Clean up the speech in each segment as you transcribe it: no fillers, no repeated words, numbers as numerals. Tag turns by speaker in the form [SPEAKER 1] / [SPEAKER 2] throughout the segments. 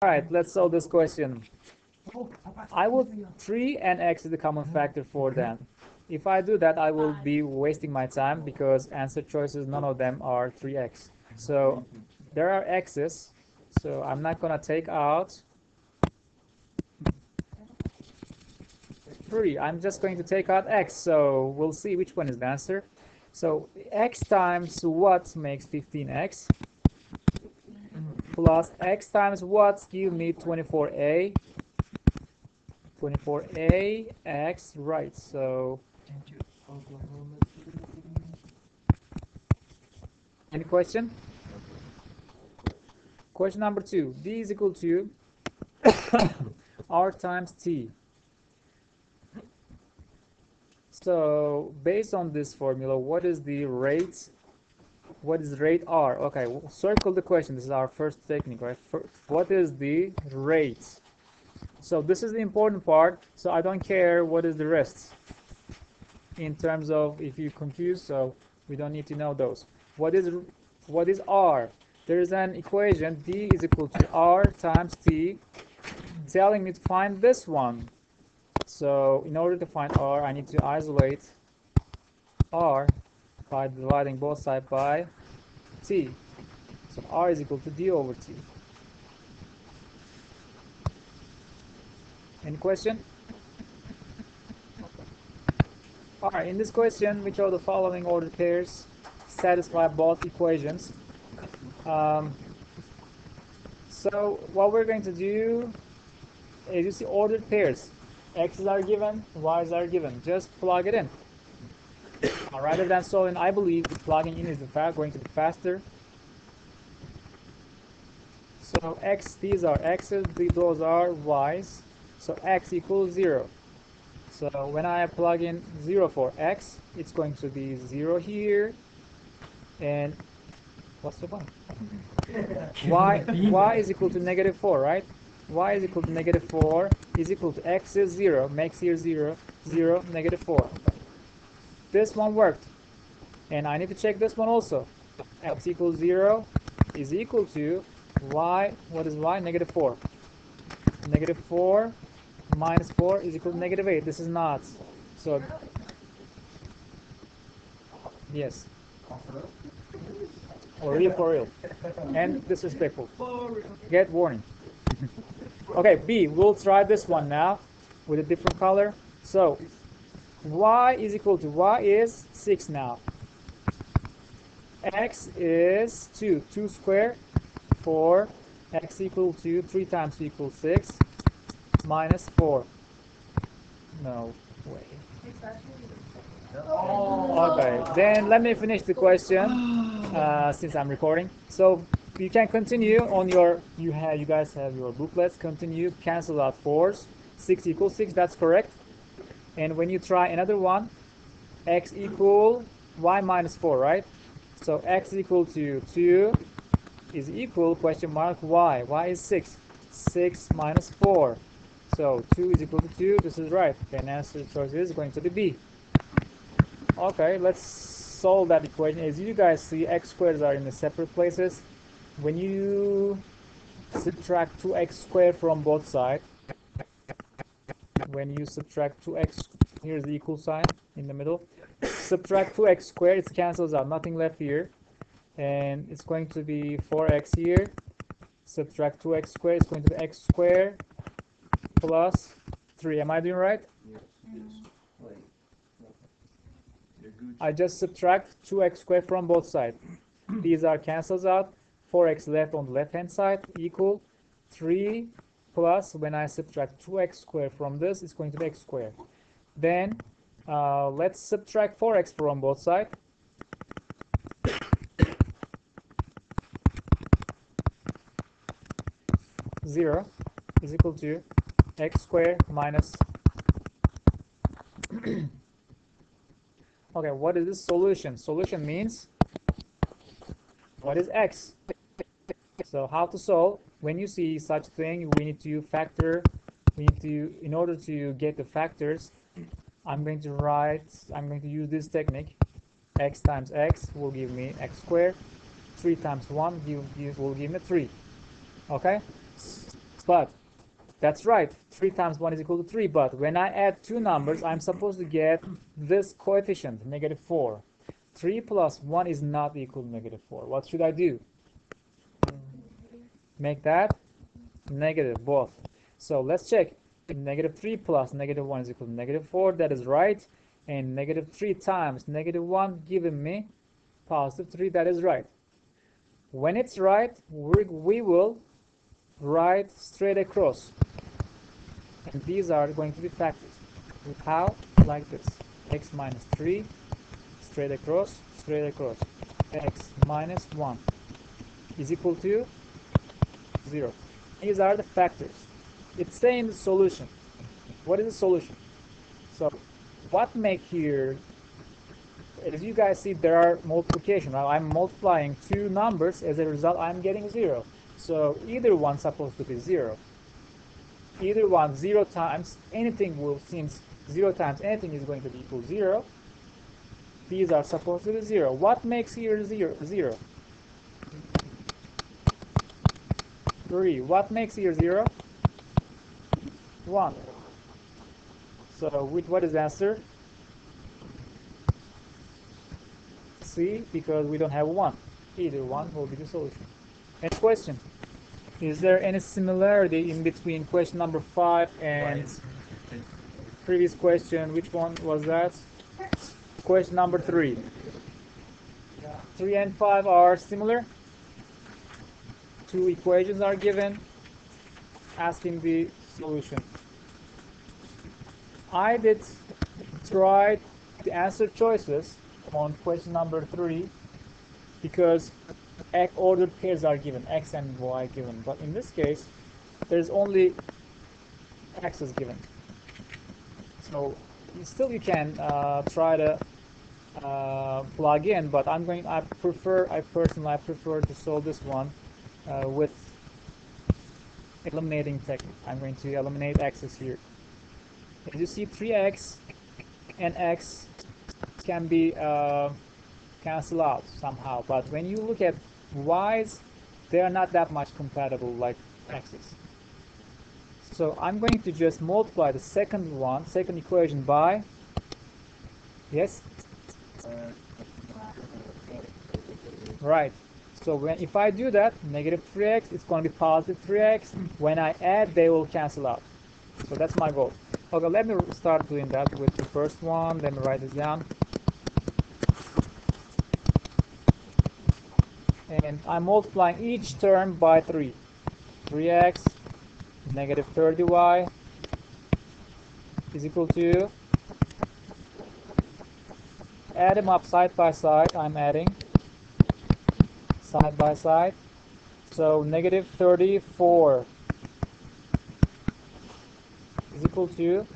[SPEAKER 1] All right, let's solve this question. I will 3 and x is the common factor for them. If I do that, I will be wasting my time because answer choices, none of them are 3x. So there are x's, so I'm not gonna take out 3. I'm just going to take out x, so we'll see which one is the answer. So x times what makes 15x plus x times what give me 24a. 24a x, right? So any question? Question number 2. D is equal to r times t. So based on this formula, what is the rate? What is rate r? Okay, we'll circle the question. This is our first technique, right? What is the rate? So this is the important part. So I don't care what is the rest in terms of if you confuse. So we don't need to know those. What is r? There is an equation. D is equal to r times t, telling me to find this one. So in order to find r, I need to isolate r by dividing both sides by t. So r is equal to d over t. Any question? All right, in this question, which of the following ordered pairs satisfy both equations? So what we're going to do is, you see ordered pairs. X's are given, Y's are given. Just plug it in. Rather than solving, I believe plugging in is going to be faster. So x, these are x's, those are y's. So x equals 0. So when I plug in 0 for x, it's going to be 0 here. And what's the point? Y is equal to negative 4, right? Y is equal to negative 4 is equal to x is 0, makes here 0, 0, negative 4. This one worked. And I need to check this one also. X equals 0 is equal to y, what is y? Negative 4. Negative 4 minus 4 is equal to negative 8. This is not. So, yes. Or real for real. And disrespectful. Get warning. Okay, B. We'll try this one now with a different color. So, y is equal to, y is 6 now. X is 2. 2 squared, 4. X equal to 3 times equals 6 minus 4. No way. Okay, then let me finish the question since I'm recording. So you can continue on your, you guys have your booklets. Continue, cancel out 4s. 6 equals 6, that's correct. And when you try another one, x equal y minus 4, right? So x equal to 2 is equal question mark y. Y is 6. 6 minus 4. So 2 is equal to 2. This is right. Then answer choice is going to be B. Okay, let's solve that equation. As you guys see, x squares are in the separate places. When you subtract 2x squared from both sides, when you subtract 2x, here's the equal sign in the middle. Subtract 2x squared, it cancels out, nothing left here. And it's going to be 4x here. Subtract 2x squared, it's going to be x squared plus 3. Am I doing right?
[SPEAKER 2] Yes.
[SPEAKER 1] I just subtract 2x squared from both sides. These are cancels out. 4x left on the left hand side equal 3 plus, when I subtract 2x squared from this, it's going to be x squared. Then let's subtract 4x from both sides. Zero is equal to x squared minus. Okay, what is this solution? Solution means what is x? So how to solve? When you see such thing, we need to factor. We need to, in order to get the factors, I'm going to use this technique. X times x will give me x squared. 3 times 1 will give me 3. Okay? But that's right, 3 times 1 is equal to 3, but when I add two numbers, I'm supposed to get this coefficient, -4. 3 plus 1 is not equal to -4. What should I do? Make that negative, both. So let's check. -3 plus -1 is equal to -4, that is right. And -3 times -1 giving me +3, that is right. When it's right, we will write straight across. And these are going to be factors. How? Like this. X minus 3, straight across, x minus 1 is equal to 0. These are the factors. It's saying the solution. What is the solution? So what make here, as you guys see, there are multiplication. Now I'm multiplying two numbers. As a result, I'm getting 0. So either one's supposed to be 0. Either one, 0 times anything will, since 0 times anything is going to be equal to 0, these are supposed to be 0. What makes here 0? 3. What makes here 0? 1. So what is the answer? C, because we don't have 1. Either one will be the solution. Next question. Is there any similarity in between question number 5 and previous question? Which one was that? Question number 3. 3 and 5 are similar. Two equations are given, asking the solution. I did try the answer choices on question number 3 because ordered pairs are given, x and y given, but in this case there's only x is given. So still you can try to plug in, but I personally prefer to solve this one with eliminating technique. I'm going to eliminate x's here. As you see, 3x and x can be cancel out somehow, but when you look at y's, they are not that much compatible like x's. So I'm going to just multiply the second equation by, yes, right. So if I do that, -3x, it's going to be +3x. When I add, they will cancel out. So that's my goal. Okay, let me start doing that with the first one. Let me write this down. And I'm multiplying each term by 3. 3x -30y is equal to, add them up side by side. I'm adding side by side. So -34 is equal to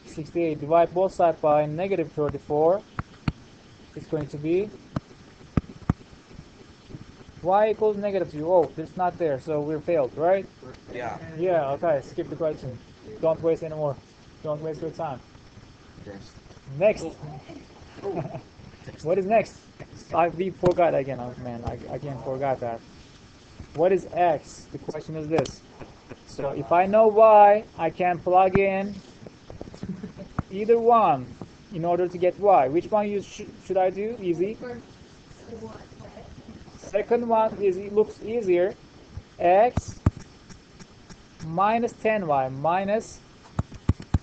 [SPEAKER 1] 68. Divide both sides by -34. It's going to be y equals -2. Oh, it's not there, so we're failed, right?
[SPEAKER 2] Yeah.
[SPEAKER 1] Yeah, okay, skip the question. Don't waste anymore. Don't waste your time. Next. What is next? We forgot again. Oh man, I again forgot that. What is x? The question is this. So if I know y, I can plug in either one in order to get y. Which one should I do? Easy. Second one looks easier. X minus 10y minus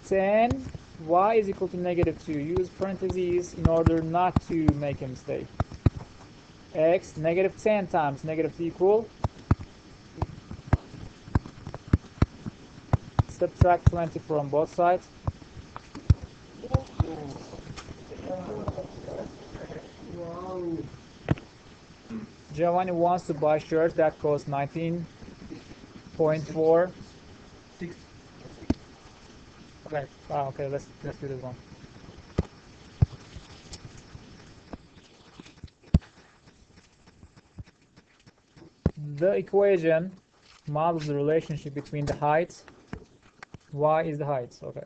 [SPEAKER 1] 10y is equal to -2. Use parentheses in order not to make a mistake. X -10 times -2 equal. Subtract 20 from both sides. Giovanni wants to buy shirts that cost 19.4. Okay. Okay. Let's do this one. The equation models the relationship between the heights. Y is the height. Okay.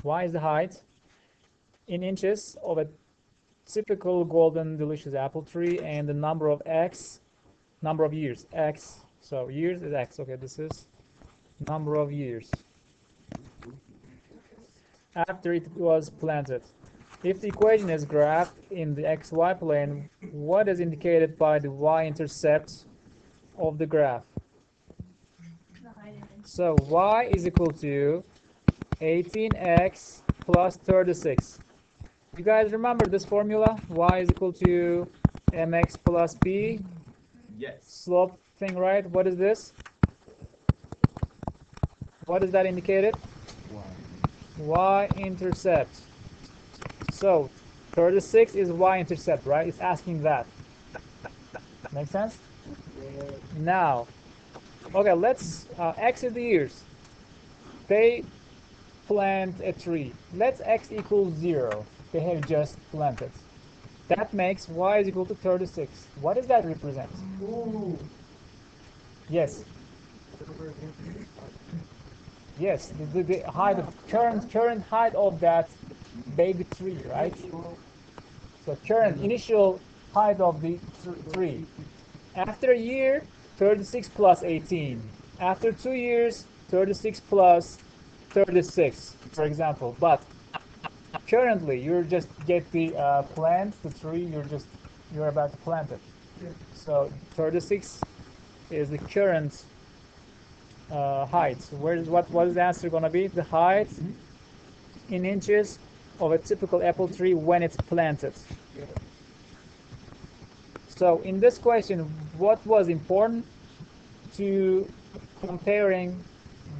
[SPEAKER 1] Y is the height. in inches of a typical golden delicious apple tree, and the number of number of years, x. So years is x. Okay, this is number of years after it was planted. If the equation is graphed in the xy plane, what is indicated by the y-intercept of the graph? So y is equal to 18x plus 36. You guys remember this formula? Y is equal to mx plus b.
[SPEAKER 2] Yes.
[SPEAKER 1] Slope thing, right? What is this? What is that indicated? Y-intercept. So 36 is y-intercept, right? It's asking that. Make sense? Now, okay, let's exit the years. They plant a tree. Let's x equals 0. They have just planted. That makes y is equal to 36. What does that represent?
[SPEAKER 2] Ooh.
[SPEAKER 1] Yes. Yes, the height of current height of that baby tree, right? So current initial height of the tree. After a year, 36 plus 18. After 2 years, 36 plus 36, for example. But currently, you're just get the plant, the tree. You're about to plant it. So 36 is the current height. What is the answer going to be? The height in inches of a typical apple tree when it's planted. So in this question, what was important to comparing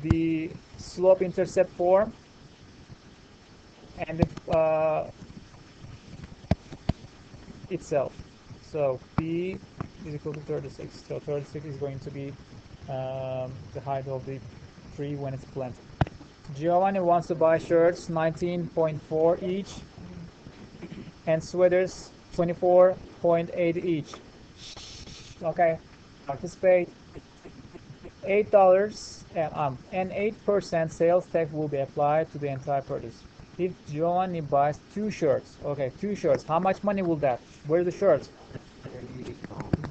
[SPEAKER 1] the slope-intercept form and the, itself? So P is equal to 36. So 36 is going to be the height of the tree when it's planted. Giovanni wants to buy shirts 19.4 each and sweaters 24.8 each. Okay, participate. $8 and 8% sales tax will be applied to the entire purchase. If Giovanni buys 2 shirts, okay, 2 shirts, how much money will that? Where's the shirts?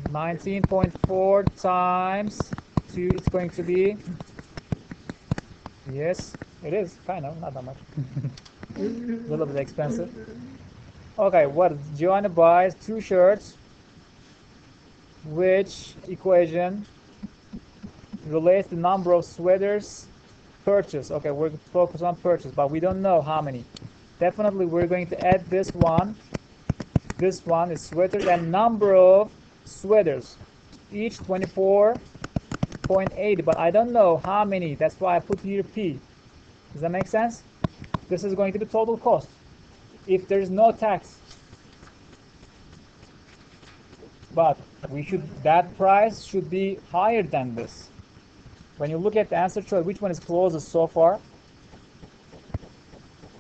[SPEAKER 1] 19.4 times 2 is going to be, yes, it is, kind of, not that much. A little bit expensive. Okay, what? Giovanni buys 2 shirts. Which equation relates the number of sweaters purchased? Okay, we're focused on purchase, but we don't know how many. Definitely, we're going to add this one. This one is sweaters and number of sweaters. Each 24.8, but I don't know how many. That's why I put here P. Does that make sense? This is going to be total cost if there is no tax. But that price should be higher than this. When you look at the answer choice, which one is closest so far?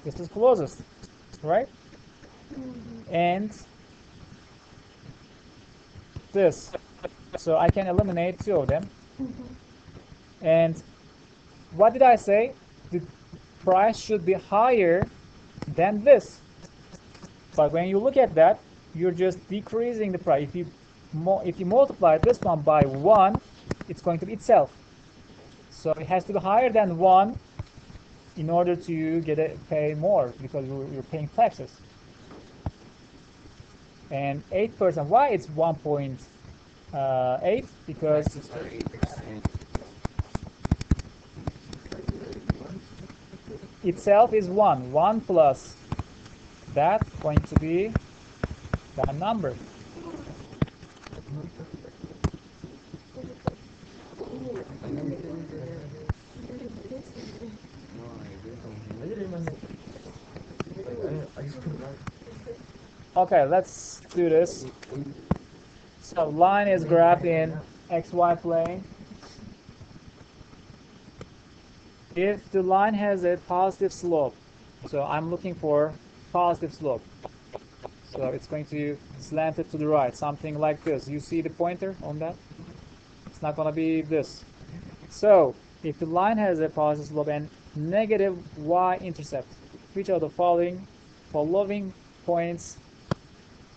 [SPEAKER 1] This is closest, right? And this. So I can eliminate 2 of them. And what did I say? The price should be higher than this. But when you look at that, you're just decreasing the price. If you multiply this one by 1, it's going to be itself. So it has to be higher than 1 in order to pay more, because you're paying taxes. And 8%, why it's 1.8? Because itself is 1. 1 plus that going to be that number. Okay, let's do this. So line is graphed in XY plane. If the line has a positive slope, so I'm looking for positive slope. So it's going to slant it to the right, something like this. You see the pointer on that? It's not going to be this. So if the line has a positive slope and negative y-intercept, which of the following following points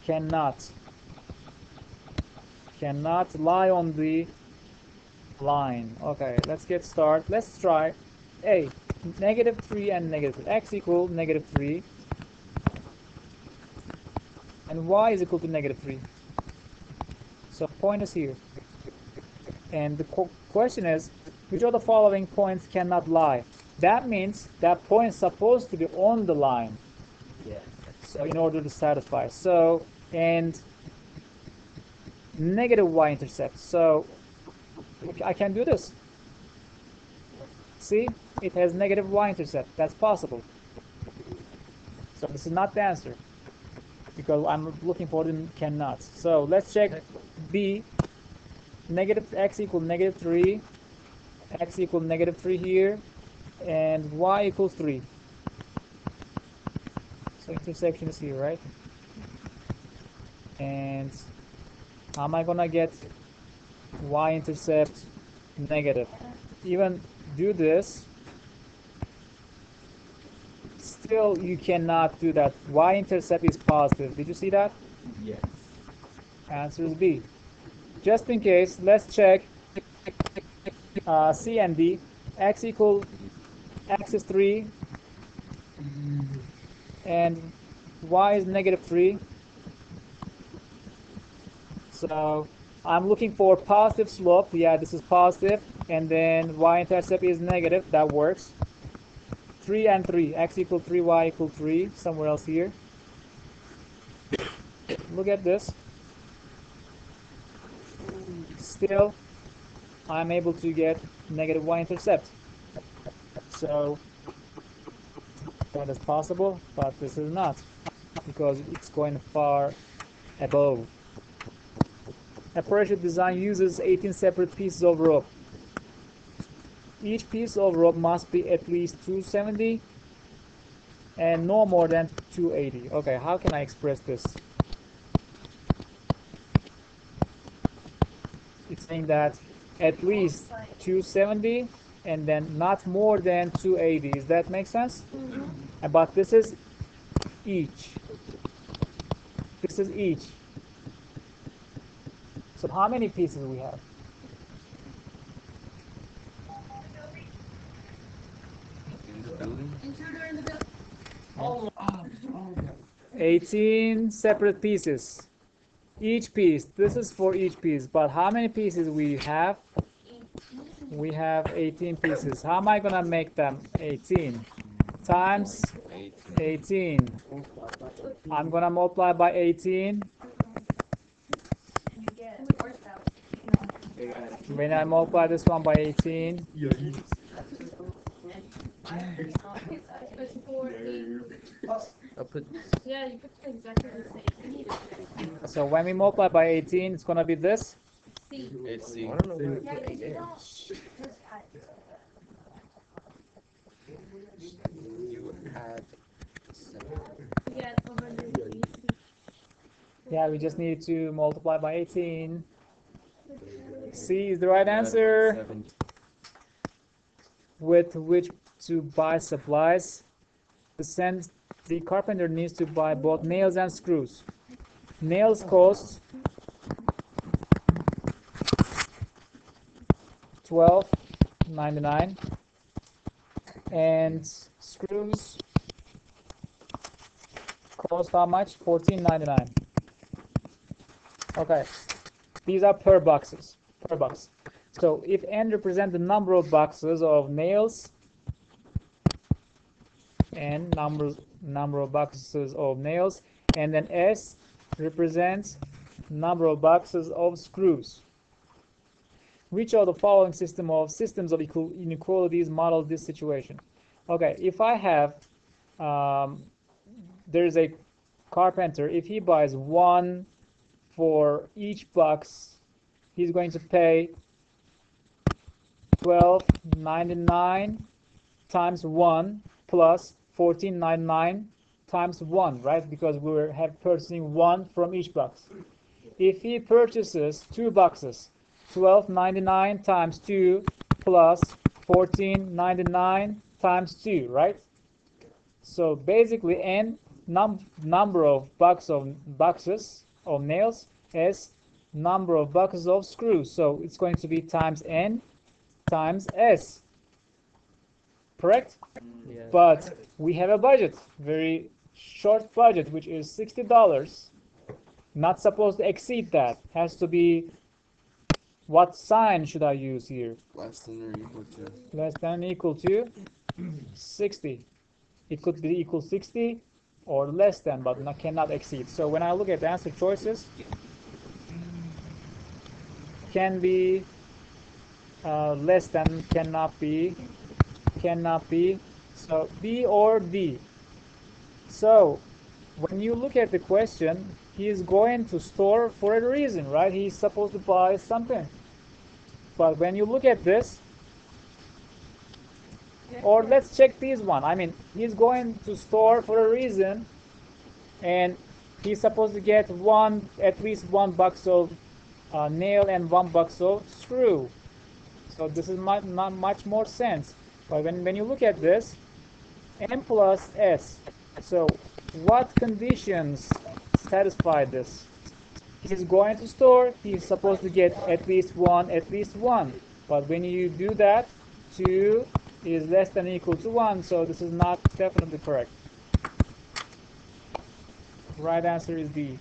[SPEAKER 1] cannot lie on the line. Okay, let's get started. Let's try A, -3 and -3. X equal -3 and y is equal to -3. So point is here. And the question is, which of the following points cannot lie? That means that point is supposed to be on the line.
[SPEAKER 2] Yeah.
[SPEAKER 1] So in order to satisfy. So, and negative y-intercept. So I can do this. See, it has negative y-intercept. That's possible. So this is not the answer because I'm looking for the cannot. So let's check B. Negative x equal -3, x equal -3 here, and y equals 3. So intersection is here, right? And how am I gonna get y-intercept negative? Even do this, still you cannot do that. Y-intercept is positive. Did you see that?
[SPEAKER 2] Yes.
[SPEAKER 1] Answer is B. Just in case, let's check C and D. X equal x is 3 and y is -3. So I'm looking for positive slope. Yeah, this is positive, and then y-intercept is negative. That works. 3 and 3. X equal 3, y equal 3. Somewhere else here. Look at this. Still, I'm able to get negative y-intercept. So that is possible, but this is not, because it's going far above. A parachute design uses 18 separate pieces of rope. Each piece of rope must be at least 270 and no more than 280. Okay, how can I express this? It's saying that at least 270 and then not more than 280. Does that make sense? Mm-hmm. But this is each. This is each. So how many pieces we have?
[SPEAKER 2] In the building?
[SPEAKER 1] 18 separate pieces. Each piece, this is for each piece, but how many pieces we have? We have 18 pieces. How am I gonna make them? 18 times 18. I'm gonna multiply by 18. When I multiply this one by 18,
[SPEAKER 2] I'll put
[SPEAKER 3] Yeah, you put exactly the same.
[SPEAKER 1] so when we multiply by 18, it's gonna be this.
[SPEAKER 2] it's C. I don't know where to put it. You add 7.
[SPEAKER 3] Yeah, it's 180.
[SPEAKER 1] Yeah, we just need to multiply by 18. C is the right answer.
[SPEAKER 2] 7.
[SPEAKER 1] With which to buy supplies. The carpenter needs to buy both nails and screws. Nails cost $12.99 and screws cost how much? $14.99. Okay, these are per boxes, per box. So if N represents the number of boxes of nails and number of boxes of nails, and then S represents number of boxes of screws. Which of the following systems of inequalities model this situation? Okay, if I have there's a carpenter, if he buys one for each box, he's going to pay $12.99 times 1 plus $14.99 times 1, right? Because we're purchasing one from each box. If he purchases 2 boxes, $12.99 times 2 plus $14.99 times 2, right? So basically N number of boxes of nails as number of boxes of screws. So it's going to be times n times s. Correct?
[SPEAKER 2] Yes.
[SPEAKER 1] But we have a budget, very short budget, which is $60. Not supposed to exceed that. Has to be, what sign should I use here?
[SPEAKER 2] Less than or equal to.
[SPEAKER 1] Less than or equal to 60. It could be equal 60 or less than, but cannot exceed. So when I look at the answer choices, can be, less than, cannot be, so B or D. So when you look at the question, he is going to store for a reason, right? He's supposed to buy something. But when you look at this, or let's check this one. I mean, he's going to store for a reason, and he's supposed to get at least one box of nail and one box of screw. So this is not much more sense. But when you look at this, n plus s. So what conditions satisfy this? He's going to store. He's supposed to get at least one. But when you do that, 2 is less than or equal to 1. So this is not definitely correct. Right answer is D.